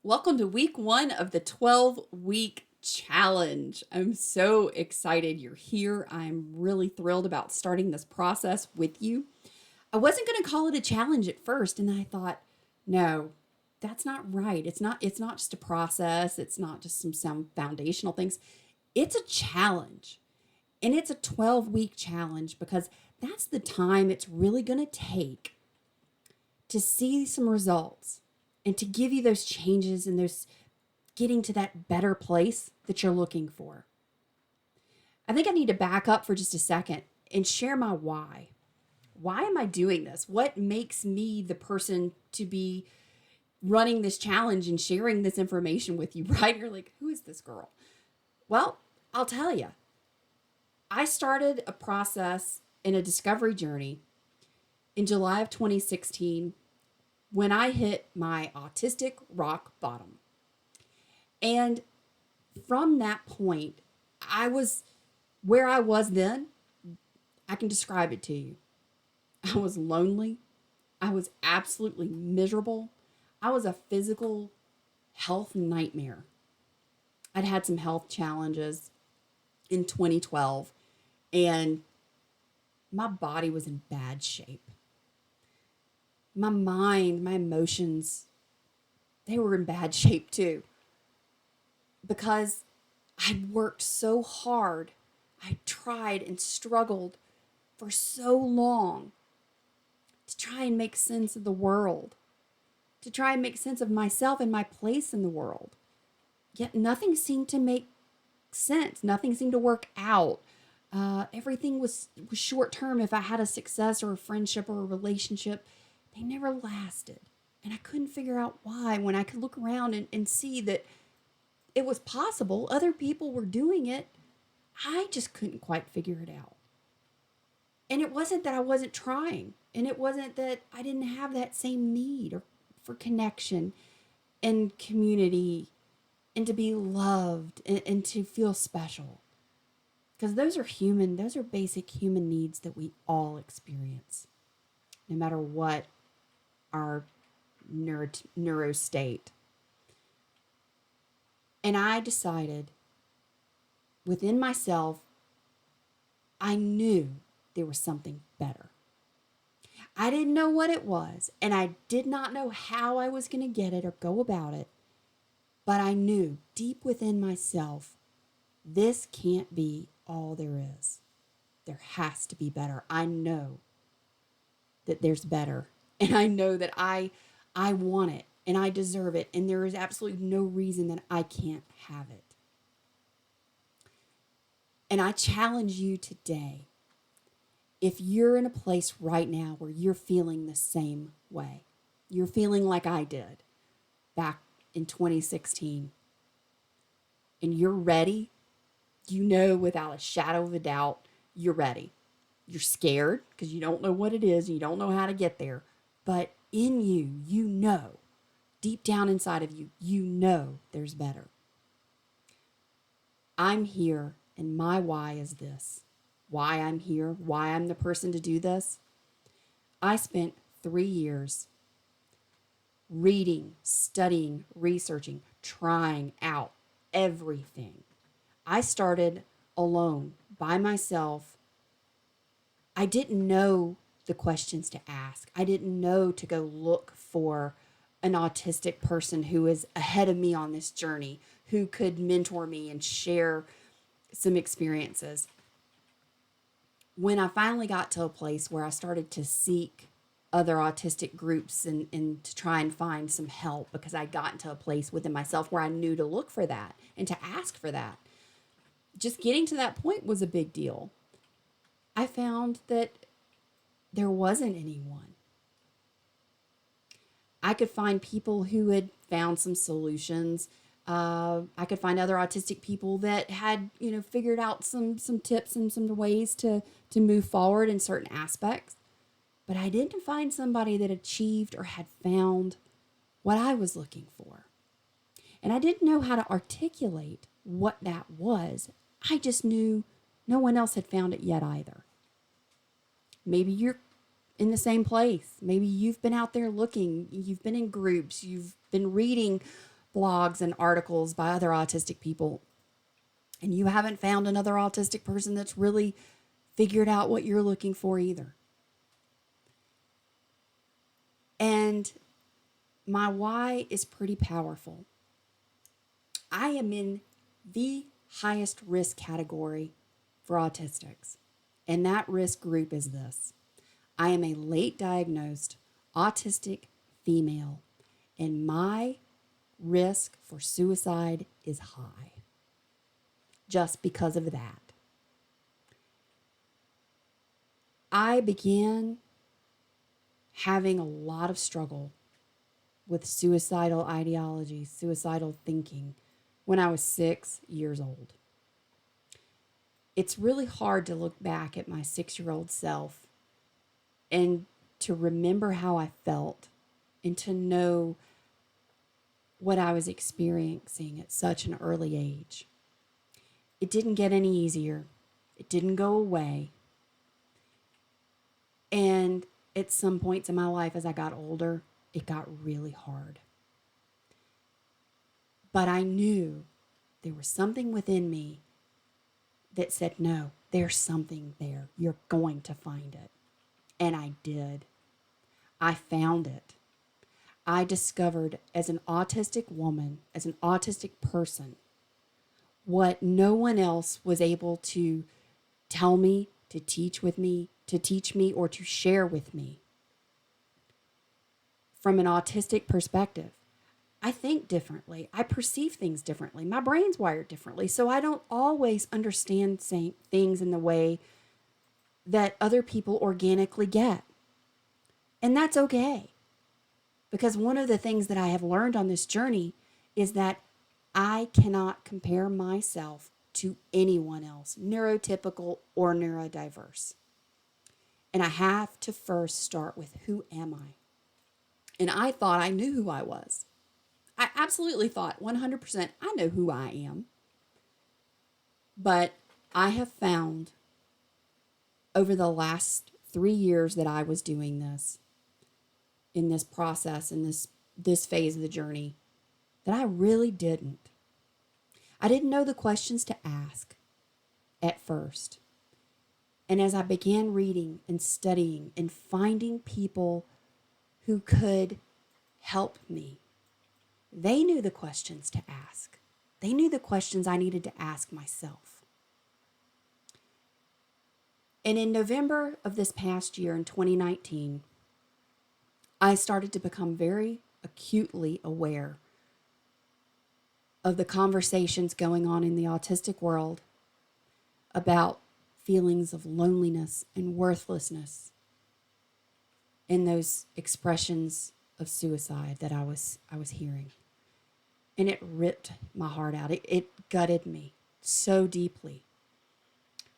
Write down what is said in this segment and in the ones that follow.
Welcome to week 1 of the 12-week challenge. I'm so excited you're here. I'm really thrilled about starting this process with you. I wasn't going to call it a challenge at first, and then I thought, no, that's not right. It's not just a process. It's not just some foundational things. It's a challenge. And it's a 12-week challenge because that's the time it's really going to take to see some results and to give you those changes and those getting to that better place that you're looking for. I think I need to back up for just a second and share my why. Why am I doing this? What makes me the person to be running this challenge and sharing this information with you, right? You're like, who is this girl? Well, I'll tell you. I started a process in a discovery journey in July of 2016 when I hit my autistic rock bottom. And from that point, I was where I was then. I can describe it to you. I was lonely. I was absolutely miserable. I was a physical health nightmare. I'd had some health challenges in 2012, and my body was in bad shape. My mind, my emotions, they were in bad shape too. Because I'd worked so hard. I tried and struggled for so long to try and make sense of the world, to try and make sense of myself and my place in the world. Yet nothing seemed to make sense. Nothing seemed to work out. Everything was short term. If I had a success or a friendship or a relationship, they never lasted. And I couldn't figure out why when I could look around and see that it was possible. Other people were doing it. I just couldn't quite figure it out. And it wasn't that I wasn't trying. And it wasn't that I didn't have that same need for connection and community and to be loved and to feel special. Because those are basic human needs that we all experience, no matter what our neuro state. And I decided within myself, I knew there was something better. I didn't know what it was, and I did not know how I was going to get it or go about it. But I knew deep within myself, this can't be all there is. There has to be better. I know that there's better. And I know that I want it and I deserve it. And there is absolutely no reason that I can't have it. And I challenge you today, if you're in a place right now where you're feeling the same way, you're feeling like I did back in 2016, and you're ready, you know without a shadow of a doubt, you're ready. You're scared because you don't know what it is and you don't know how to get there. But in you, you know, deep down inside of you, you know there's better. I'm here, and my why is this. Why I'm here, why I'm the person to do this. I spent 3 years reading, studying, researching, trying out everything. I started alone, by myself. I didn't know the questions to ask. I didn't know to go look for an autistic person who is ahead of me on this journey, who could mentor me and share some experiences. When I finally got to a place where I started to seek other autistic groups and to try and find some help, because I got into a place within myself where I knew to look for that and to ask for that. Just getting to that point was a big deal. I found that there wasn't anyone. I could find people who had found some solutions. I could find other autistic people that had, figured out some tips and some ways to move forward in certain aspects. But I didn't find somebody that achieved or had found what I was looking for. And I didn't know how to articulate what that was. I just knew no one else had found it yet either. Maybe you're in the same place. Maybe you've been out there looking, you've been in groups, you've been reading blogs and articles by other autistic people, and you haven't found another autistic person that's really figured out what you're looking for either. And my why is pretty powerful. I am in the highest risk category for autistics, and that risk group is this. I am a late diagnosed autistic female, and my risk for suicide is high just because of that. I began having a lot of struggle with suicidal ideology, suicidal thinking when I was 6 years old. It's really hard to look back at my 6-year-old self and to remember how I felt and to know what I was experiencing at such an early age. It didn't get any easier. It didn't go away. And at some points in my life as I got older, it got really hard. But I knew there was something within me that said, no, there's something there. You're going to find it. And I did. I found it. I discovered as an autistic woman, as an autistic person, what no one else was able to tell me, to teach me, or to share with me. From an autistic perspective, I think differently. I perceive things differently. My brain's wired differently, so I don't always understand things in the way that other people organically get. And that's okay. Because one of the things that I have learned on this journey is that I cannot compare myself to anyone else, neurotypical or neurodiverse. And I have to first start with, who am I? And I thought I knew who I was. I absolutely thought 100% I know who I am. But I have found over the last 3 years that I was doing this, in this process, in this phase of the journey, that I really didn't. I didn't know the questions to ask at first. And as I began reading and studying and finding people who could help me, they knew the questions to ask. They knew the questions I needed to ask myself. And in November of this past year, in 2019, I started to become very acutely aware of the conversations going on in the autistic world about feelings of loneliness and worthlessness, and those expressions of suicide that I was hearing. And it ripped my heart out. It gutted me so deeply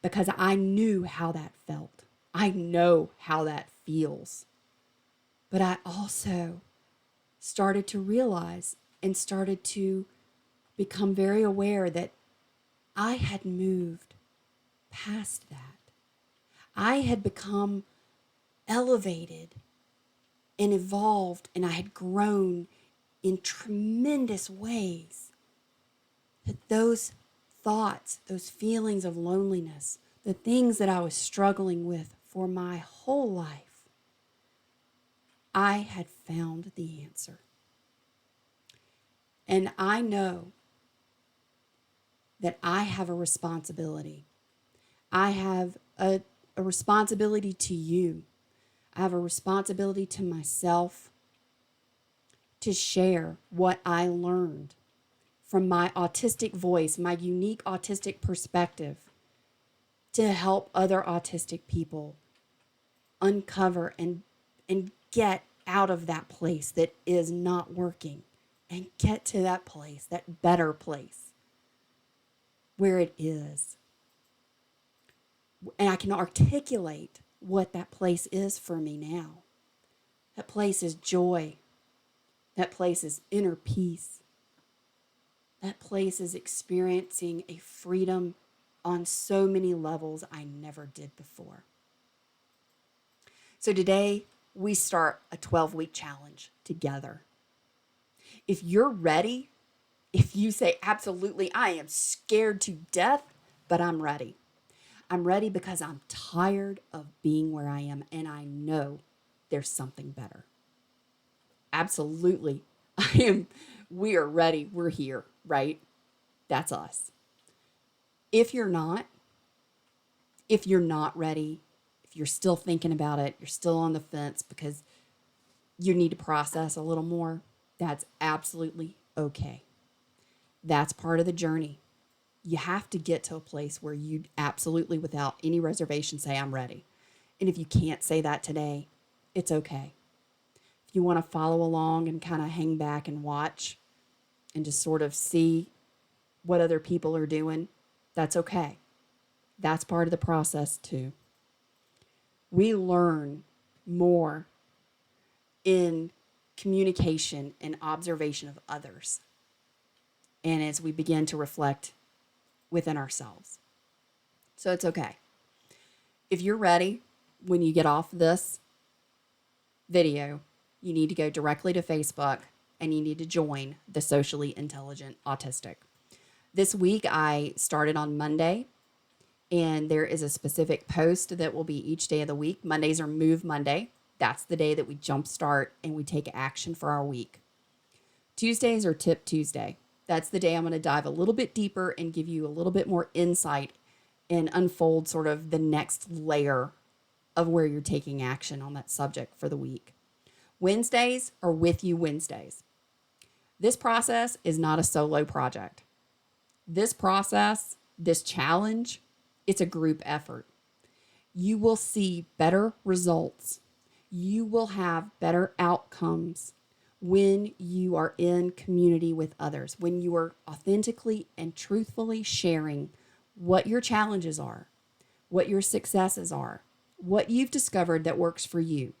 because I knew how that felt. I know how that feels. But I also started to realize and started to become very aware that I had moved past that. I had become elevated and evolved, and I had grown in tremendous ways. That those thoughts, those feelings of loneliness, the things that I was struggling with for my whole life, I had found the answer. And I know that I have a responsibility. I have a responsibility to you. I have a responsibility to myself to share what I learned from my autistic voice, my unique autistic perspective, to help other autistic people uncover and get out of that place that is not working and get to that place, that better place where it is. And I can articulate what that place is for me now. That place is joy. That place is inner peace. That place is experiencing a freedom on so many levels I never did before. So today, we start a 12-week challenge together. If you're ready if you say, absolutely, I am scared to death, but I'm ready. I'm ready because I'm tired of being where I am and I know there's something better. Absolutely. I am. We are ready. We're here, right? That's us. If you're not, if you're not ready, if you're still thinking about it, you're still on the fence because you need to process a little more, that's absolutely okay. That's part of the journey. You have to get to a place where you absolutely, without any reservation, say, I'm ready. And if you can't say that today, it's okay. If you want to follow along and kind of hang back and watch and just sort of see what other people are doing, that's okay. That's part of the process too. We learn more in communication and observation of others, and as we begin to reflect within ourselves. So it's okay. If you're ready, when you get off this video, you need to go directly to Facebook and you need to join the Socially Intelligent Autistic. This week I started on Monday, and there is a specific post that will be each day of the week. Mondays are Move Monday. That's the day that we jumpstart and we take action for our week. Tuesdays are Tip Tuesday. That's the day I'm going to dive a little bit deeper and give you a little bit more insight and unfold sort of the next layer of where you're taking action on that subject for the week. Wednesdays are With You Wednesdays. This process is not a solo project. This process, this challenge, it's a group effort. You will see better results. You will have better outcomes when you are in community with others, when you are authentically and truthfully sharing what your challenges are, what your successes are, what you've discovered that works for you.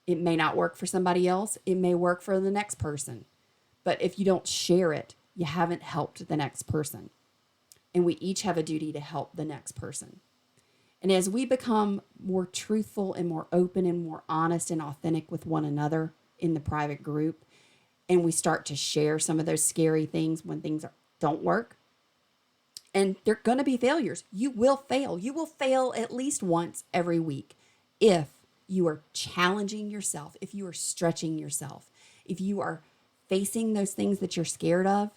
It may not work for somebody else. It may work for the next person. But if you don't share it, you haven't helped the next person. And we each have a duty to help the next person. And as we become more truthful and more open and more honest and authentic with one another in the private group, and we start to share some of those scary things when things don't work, and they're going to be failures. You will fail. You will fail at least once every week if you are challenging yourself, if you are stretching yourself, if you are facing those things that you're scared of.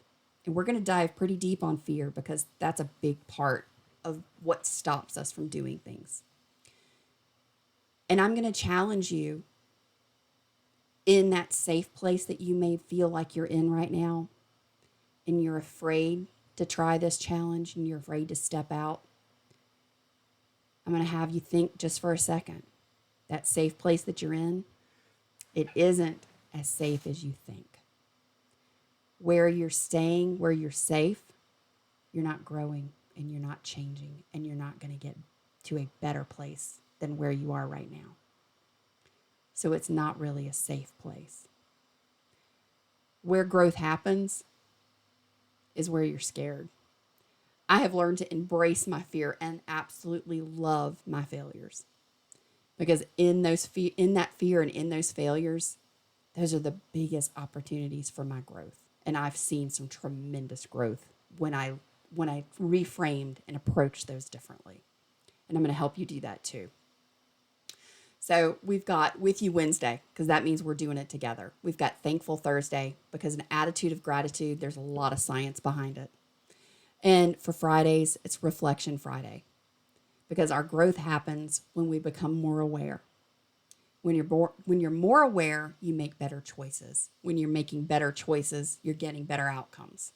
And we're going to dive pretty deep on fear because that's a big part of what stops us from doing things. And I'm going to challenge you in that safe place that you may feel like you're in right now, and you're afraid to try this challenge and you're afraid to step out. I'm going to have you think just for a second. That safe place that you're in, it isn't as safe as you think. Where you're staying, where you're safe, you're not growing and you're not changing and you're not going to get to a better place than where you are right now. So it's not really a safe place. Where growth happens is where you're scared. I have learned to embrace my fear and absolutely love my failures. Because in that fear and in those failures, those are the biggest opportunities for my growth. And I've seen some tremendous growth when I reframed and approached those differently. And I'm going to help you do that too. So we've got With You Wednesday, because that means we're doing it together. We've got Thankful Thursday, because an attitude of gratitude, there's a lot of science behind it. And for Fridays, it's Reflection Friday, because our growth happens when we become more aware. When you're more aware, you make better choices. When you're making better choices, you're getting better outcomes.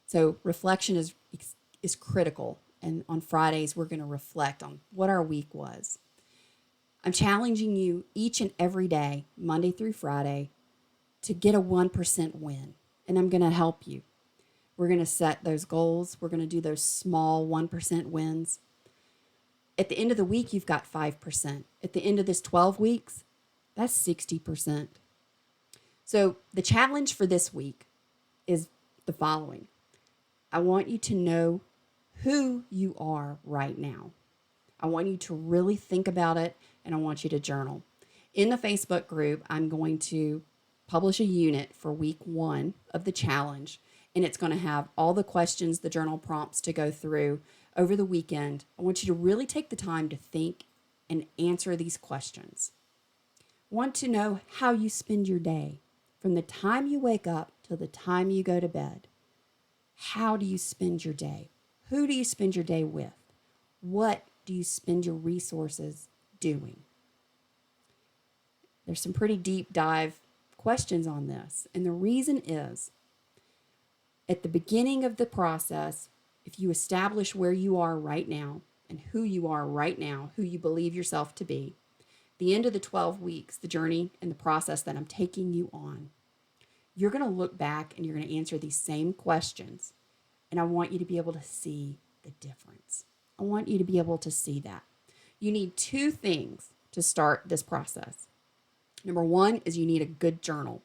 So reflection is critical. And on Fridays, we're going to reflect on what our week was. I'm challenging you each and every day, Monday through Friday, to get a 1% win. And I'm going to help you. We're going to set those goals. We're going to do those small 1% wins. At the end of the week, you've got 5%. At the end of this 12 weeks, that's 60%. So the challenge for this week is the following. I want you to know who you are right now. I want you to really think about it, and I want you to journal. In the Facebook group, I'm going to publish a unit for week 1 of the challenge, and it's going to have all the questions, the journal prompts to go through over the weekend. I want you to really take the time to think and answer these questions. I want to know how you spend your day from the time you wake up till the time you go to bed. How do you spend your day? Who do you spend your day with? What do you spend your resources doing? There's some pretty deep dive questions on this. And the reason is, at the beginning of the process, if you establish where you are right now and who you are right now, who you believe yourself to be, the end of the 12 weeks, the journey and the process that I'm taking you on, you're going to look back and you're going to answer these same questions. And I want you to be able to see the difference. I want you to be able to see that. You need two things to start this process. Number one is you need a good journal.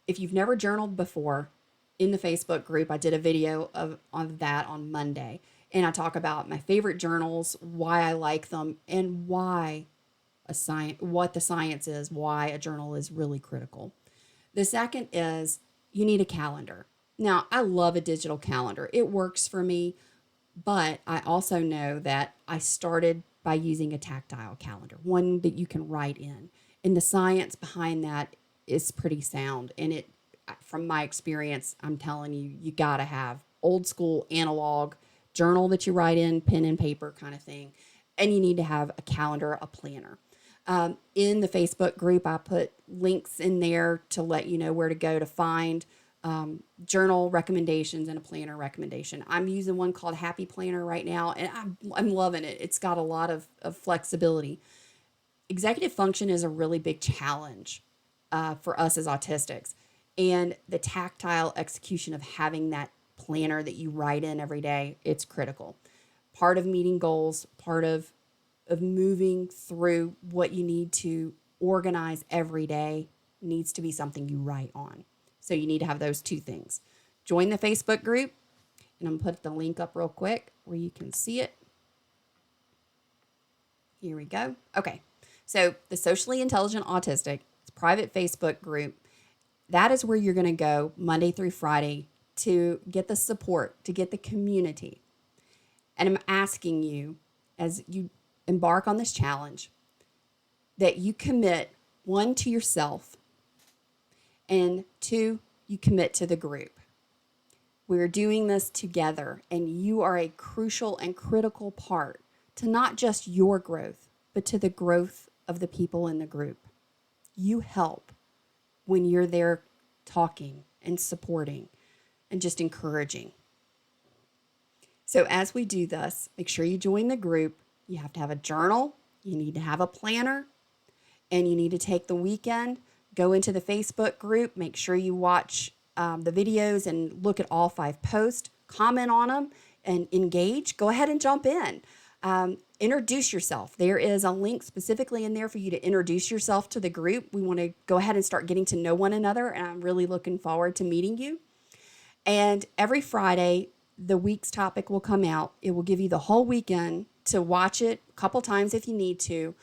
If you've never journaled before, in the Facebook group, I did a video on that on Monday. And I talk about my favorite journals, why I like them, and why what the science is, why a journal is really critical. The second is you need a calendar. Now, I love a digital calendar. It works for me, but I also know that I started by using a tactile calendar, one that you can write in. And the science behind that is pretty sound. And from my experience, I'm telling you, you got to have old school analog journal that you write in, pen and paper kind of thing. And you need to have a calendar, a planner. In the Facebook group, I put links in there to let you know where to go to find journal recommendations and a planner recommendation. I'm using one called Happy Planner right now, and I'm loving it. It's got a lot of flexibility. Executive function is a really big challenge for us as autistics. And the tactile execution of having that planner that you write in every day, it's critical. Part of meeting goals, part of moving through what you need to organize every day needs to be something you write on. So you need to have those two things. Join the Facebook group, and I'm going to put the link up real quick where you can see it. Here we go. Okay. So the Socially Intelligent Autistic, it's a private Facebook group. That is where you're going to go Monday through Friday to get the support, to get the community. And I'm asking you, as you embark on this challenge, that you commit, one, to yourself, and two, you commit to the group. We're doing this together, and you are a crucial and critical part to not just your growth, but to the growth of the people in the group. You help when you're there talking and supporting and just encouraging. So as we do this, make sure you join the group. You have to have a journal, you need to have a planner, and you need to take the weekend, go into the Facebook group, make sure you watch the videos and look at all 5 posts, comment on them, and engage. Go ahead and jump in. Introduce yourself. There is a link specifically in there for you to introduce yourself to the group. We want to go ahead and start getting to know one another, and I'm really looking forward to meeting you. And every Friday, the week's topic will come out. It will give you the whole weekend to watch it a couple times if you need to,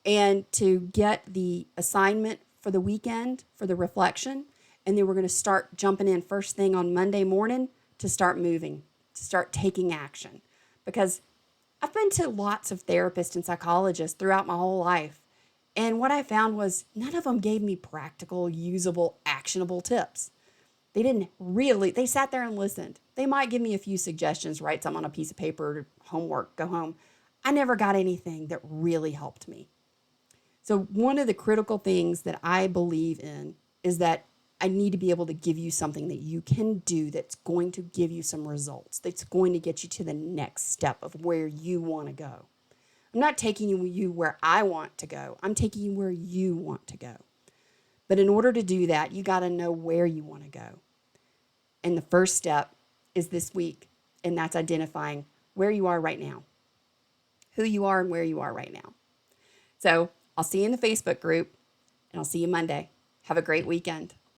and to get the assignment for the weekend, for the reflection. And then we're going to start jumping in first thing on Monday morning to start moving, to start taking action. Because I've been to lots of therapists and psychologists throughout my whole life. And what I found was none of them gave me practical, usable, actionable tips. They sat there and listened. They might give me a few suggestions, write some on a piece of paper, homework, go home. I never got anything that really helped me. So one of the critical things that I believe in is that I need to be able to give you something that you can do that's going to give you some results, that's going to get you to the next step of where you want to go. I'm not taking you where I want to go. I'm taking you where you want to go. But in order to do that, you got to know where you want to go. And the first step is this week, and that's identifying where you are right now, who you are and where you are right now. So I'll see you in the Facebook group, and I'll see you Monday. Have a great weekend.